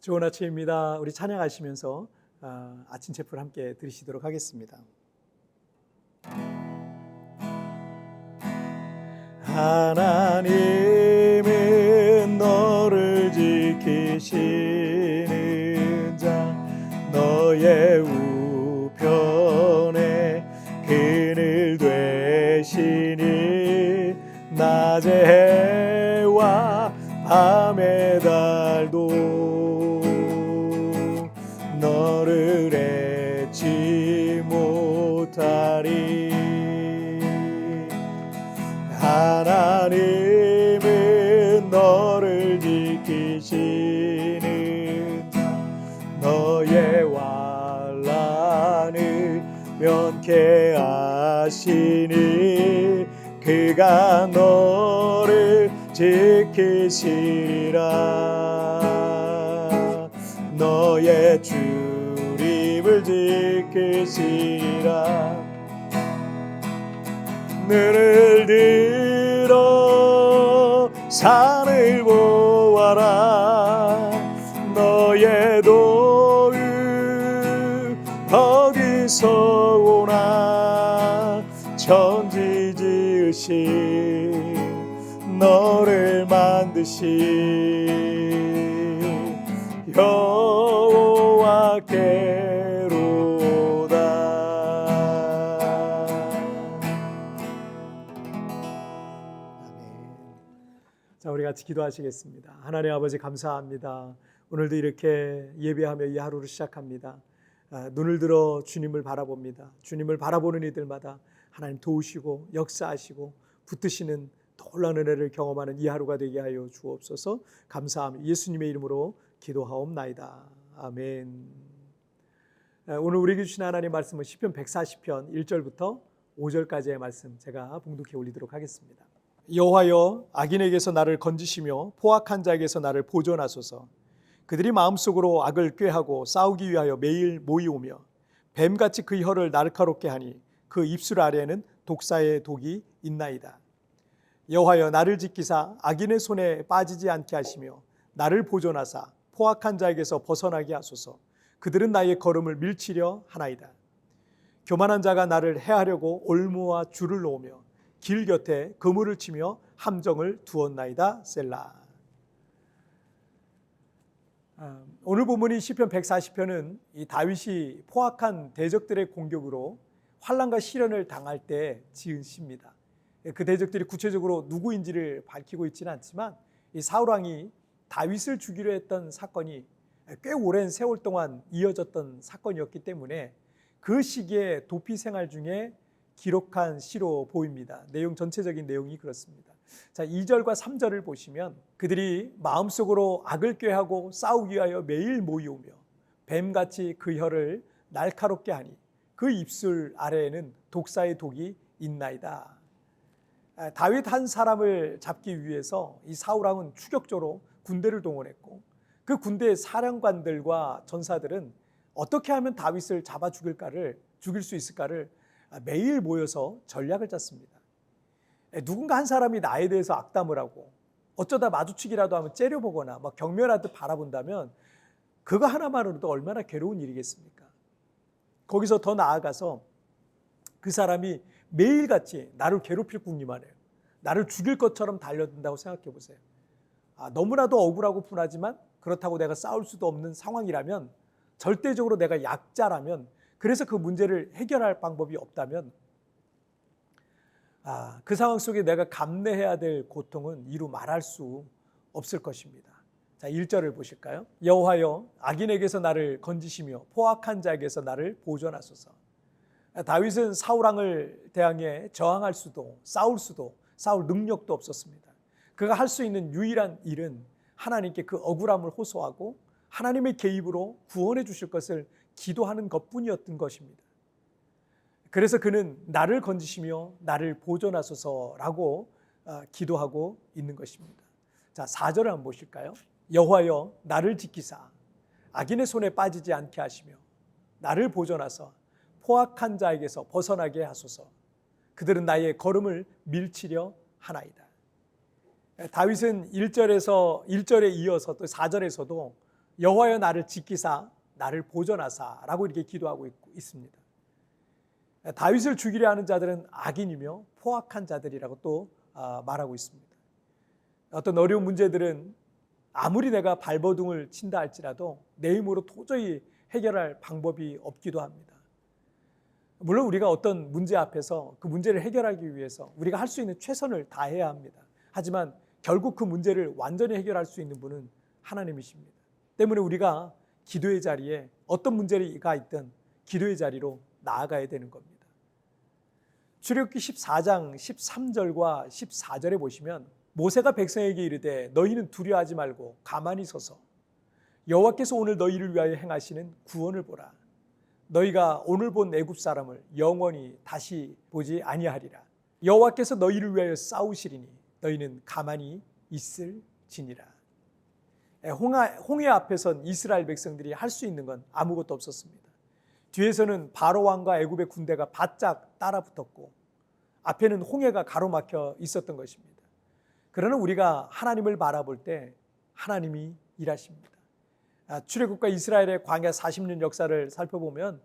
좋은 아침입니다. 우리 찬양하시면서 아침 제풀 함께 들으시도록 하겠습니다. 하나님은 너를 지키시는 자, 너의 우편에 그늘 되시니 낮의 해와 밤의 달도 너를 잊지 못하리. 하나님은 너를 지키시는 너의 환난을 면케하시니 그가 너를 지키시리라. 너의 주림을 지키시리라. 눈을 들어 산을 보아라. 너의 도움 어디서 오나. 천지 지으신 너를 만드신 여호와께로다. 자, 우리 같이 기도하시겠습니다. 하나님 아버지, 감사합니다. 오늘도 이렇게 예배하며 이 하루를 시작합니다. 눈을 들어 주님을 바라봅니다. 주님을 바라보는 이들마다 하나님 도우시고 역사하시고 붙드시는 놀라운 은혜를 경험하는 이 하루가 되게 하여 주옵소서. 감사합니다. 예수님의 이름으로 기도하옵나이다. 아멘. 오늘 우리에게 주신 하나님의 말씀은 시편 140편 1절부터 5절까지의 말씀 제가 봉독해 올리도록 하겠습니다. 여호와여, 악인에게서 나를 건지시며 포악한 자에게서 나를 보존하소서. 그들이 마음속으로 악을 꾀하고 싸우기 위하여 매일 모이오며 뱀같이 그 혀를 날카롭게 하니 그 입술 아래에는 독사의 독이 있나이다. 여호와여, 나를 지키사 악인의 손에 빠지지 않게 하시며 나를 보존하사 포악한 자에게서 벗어나게 하소서. 그들은 나의 걸음을 밀치려 하나이다. 교만한 자가 나를 해하려고 올무와 줄을 놓으며 길 곁에 그물을 치며 함정을 두었나이다. 셀라. 오늘 본문인 시편 140편은 이 다윗이 포악한 대적들의 공격으로 환난과 시련을 당할 때 지은 시입니다. 그 대적들이 구체적으로 누구인지를 밝히고 있지는 않지만 이 사울 왕이 다윗을 죽이려 했던 사건이 꽤 오랜 세월 동안 이어졌던 사건이었기 때문에 그 시기에 도피 생활 중에 기록한 시로 보입니다. 전체적인 내용이 그렇습니다. 자, 2절과 3절을 보시면 그들이 마음속으로 악을 꾀하고 싸우기 위하여 매일 모이오며 뱀같이 그 혀를 날카롭게 하니 그 입술 아래에는 독사의 독이 있나이다. 다윗 한 사람을 잡기 위해서 이 사울 왕은 추격조로 군대를 동원했고 그 군대의 사령관들과 전사들은 어떻게 하면 다윗을 잡아 죽일 수 있을까를 매일 모여서 전략을 짰습니다. 누군가 한 사람이 나에 대해서 악담을 하고 어쩌다 마주치기라도 하면 째려보거나 막 경멸하듯 바라본다면 그거 하나만으로도 얼마나 괴로운 일이겠습니까? 거기서 더 나아가서 그 사람이 매일같이 나를 괴롭힐 궁리만 해요. 나를 죽일 것처럼 달려든다고 생각해 보세요. 너무나도 억울하고 분하지만 그렇다고 내가 싸울 수도 없는 상황이라면, 절대적으로 내가 약자라면, 그래서 그 문제를 해결할 방법이 없다면 그 상황 속에 내가 감내해야 될 고통은 이루 말할 수 없을 것입니다. 자, 1절을 보실까요? 여호와여, 악인에게서 나를 건지시며 포악한 자에게서 나를 보존하소서. 다윗은 사울 왕을 대항해 저항할 수도 싸울 능력도 없었습니다. 그가 할 수 있는 유일한 일은 하나님께 그 억울함을 호소하고 하나님의 개입으로 구원해 주실 것을 기도하는 것뿐이었던 것입니다. 그래서 그는 나를 건지시며 나를 보존하소서라고 기도하고 있는 것입니다. 자, 4절을 한번 보실까요? 여호와여, 나를 지키사 악인의 손에 빠지지 않게 하시며 나를 보존하사 포악한 자에게서 벗어나게 하소서. 그들은 나의 걸음을 밀치려 하나이다. 다윗은 1절에 이어서 또 4절에서도 여호와여 나를 지키사 나를 보존하사라고 이렇게 기도하고 있습니다. 다윗을 죽이려 하는 자들은 악인이며 포악한 자들이라고 또 말하고 있습니다. 어떤 어려운 문제들은 아무리 내가 발버둥을 친다 할지라도 내 힘으로 도저히 해결할 방법이 없기도 합니다. 물론 우리가 어떤 문제 앞에서 그 문제를 해결하기 위해서 우리가 할 수 있는 최선을 다해야 합니다. 하지만 결국 그 문제를 완전히 해결할 수 있는 분은 하나님이십니다. 때문에 우리가 기도의 자리에 어떤 문제가 있든 기도의 자리로 나아가야 되는 겁니다. 출애굽기 14장 13절과 14절에 보시면 모세가 백성에게 이르되 너희는 두려워하지 말고 가만히 서서 여호와께서 오늘 너희를 위하여 행하시는 구원을 보라. 너희가 오늘 본 애굽 사람을 영원히 다시 보지 아니하리라. 여호와께서 너희를 위하여 싸우시리니 너희는 가만히 있을지니라. 홍해 앞에 선 이스라엘 백성들이 할 수 있는 건 아무것도 없었습니다. 뒤에서는 바로 왕과 애굽의 군대가 바짝 따라붙었고 앞에는 홍해가 가로막혀 있었던 것입니다. 그러나 우리가 하나님을 바라볼 때 하나님이 일하십니다. 출애굽과 이스라엘의 광야 40년 역사를 살펴보면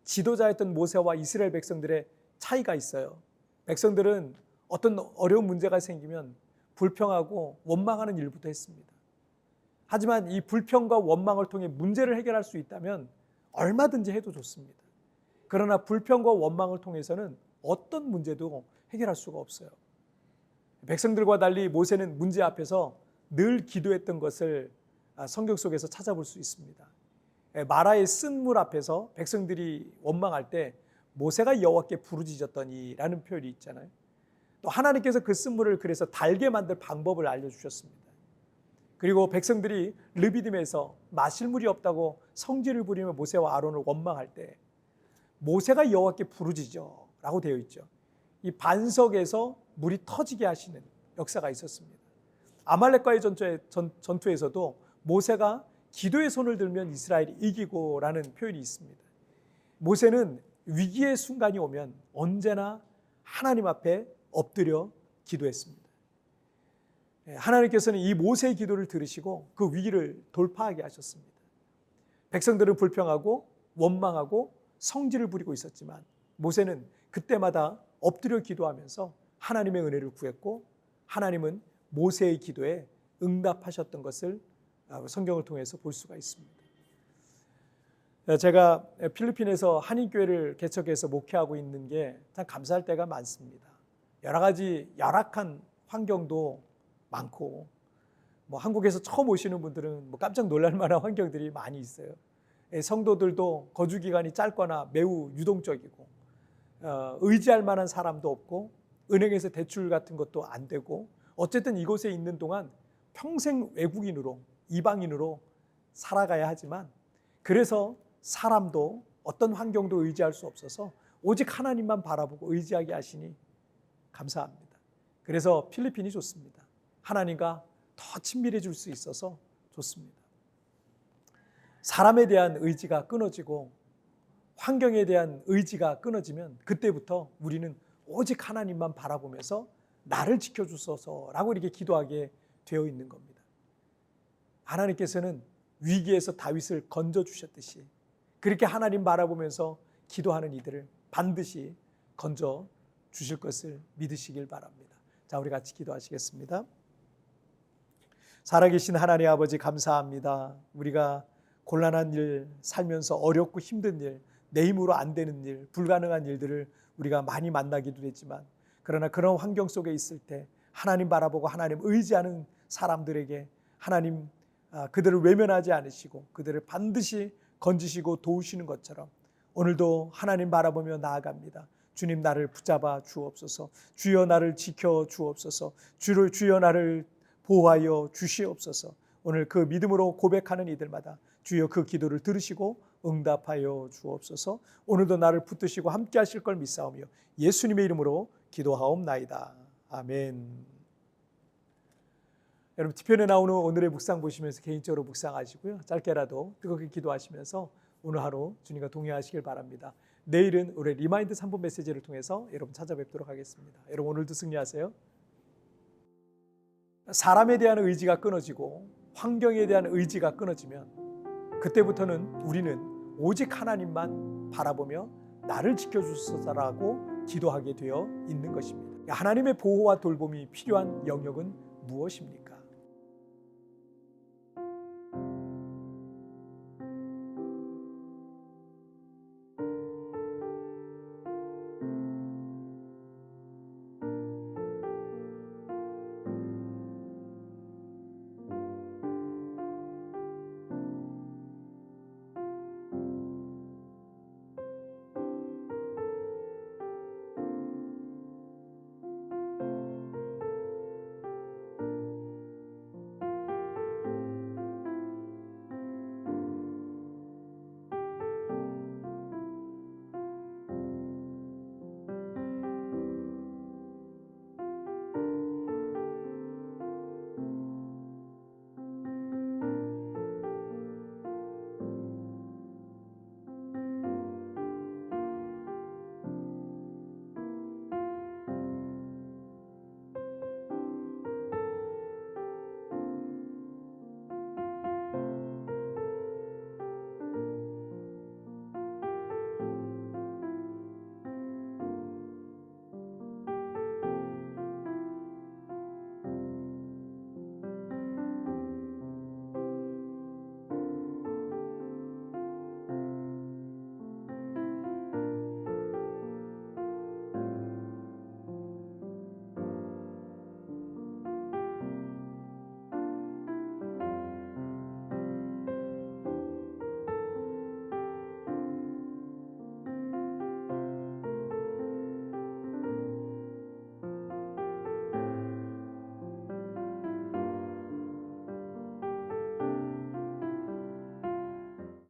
지도자였던 모세와 이스라엘 백성들의 차이가 있어요. 백성들은 어떤 어려운 문제가 생기면 불평하고 원망하는 일부터 했습니다. 하지만 이 불평과 원망을 통해 문제를 해결할 수 있다면 얼마든지 해도 좋습니다. 그러나 불평과 원망을 통해서는 어떤 문제도 해결할 수가 없어요. 백성들과 달리 모세는 문제 앞에서 늘 기도했던 것을 성경 속에서 찾아볼 수 있습니다. 마라의 쓴 물 앞에서 백성들이 원망할 때 모세가 여호와께 부르짖었더니라는 표현이 있잖아요. 또 하나님께서 그 쓴 물을 그래서 달게 만들 방법을 알려주셨습니다. 그리고 백성들이 르비딤에서 마실 물이 없다고 성질을 부리며 모세와 아론을 원망할 때 모세가 여호와께 부르짖어라고 되어 있죠. 이 반석에서 물이 터지게 하시는 역사가 있었습니다. 아말렉과의 전투에서도 모세가 기도의 손을 들면 이스라엘이 이기고라는 표현이 있습니다. 모세는 위기의 순간이 오면 언제나 하나님 앞에 엎드려 기도했습니다. 하나님께서는 이 모세의 기도를 들으시고 그 위기를 돌파하게 하셨습니다. 백성들은 불평하고 원망하고 성질을 부리고 있었지만 모세는 그때마다 엎드려 기도하면서 하나님의 은혜를 구했고 하나님은 모세의 기도에 응답하셨던 것을 성경을 통해서 볼 수가 있습니다. 제가 필리핀에서 한인교회를 개척해서 목회하고 있는 게 참 감사할 때가 많습니다. 여러 가지 열악한 환경도 많고 한국에서 처음 오시는 분들은 깜짝 놀랄 만한 환경들이 많이 있어요. 성도들도 거주 기간이 짧거나 매우 유동적이고 의지할 만한 사람도 없고 은행에서 대출 같은 것도 안 되고 어쨌든 이곳에 있는 동안 평생 외국인으로 이방인으로 살아가야 하지만 그래서 사람도 어떤 환경도 의지할 수 없어서 오직 하나님만 바라보고 의지하게 하시니 감사합니다. 그래서 필리핀이 좋습니다. 하나님과 더 친밀해질 수 있어서 좋습니다. 사람에 대한 의지가 끊어지고 환경에 대한 의지가 끊어지면 그때부터 우리는 오직 하나님만 바라보면서 나를 지켜주소서라고 이렇게 기도하게 되어 있는 겁니다. 하나님께서는 위기에서 다윗을 건져주셨듯이 그렇게 하나님 바라보면서 기도하는 이들을 반드시 건져주실 것을 믿으시길 바랍니다. 자, 우리 같이 기도하시겠습니다. 살아계신 하나님 아버지 감사합니다. 우리가 곤란한 일, 살면서 어렵고 힘든 일, 내 힘으로 안 되는 일, 불가능한 일들을 우리가 많이 만나기도 했지만 그러나 그런 환경 속에 있을 때 하나님 바라보고 하나님 의지하는 사람들에게 하나님 그들을 외면하지 않으시고 그들을 반드시 건지시고 도우시는 것처럼 오늘도 하나님 바라보며 나아갑니다. 주님 나를 붙잡아 주옵소서. 주여 나를 지켜 주옵소서. 주여 나를 보호하여 주시옵소서. 오늘 그 믿음으로 고백하는 이들마다 주여 그 기도를 들으시고 응답하여 주옵소서. 오늘도 나를 붙드시고 함께 하실 걸 믿사오며 예수님의 이름으로 기도하옵나이다. 아멘. 여러분 티편에 나오는 오늘의 묵상 보시면서 개인적으로 묵상하시고요. 짧게라도 뜨겁게 기도하시면서 오늘 하루 주님과 동행하시길 바랍니다. 내일은 우리 리마인드 3분 메시지를 통해서 여러분 찾아뵙도록 하겠습니다. 여러분 오늘도 승리하세요. 사람에 대한 의지가 끊어지고 환경에 대한 의지가 끊어지면 그때부터는 우리는 오직 하나님만 바라보며 나를 지켜주소서라고 기도하게 되어 있는 것입니다. 하나님의 보호와 돌봄이 필요한 영역은 무엇입니까?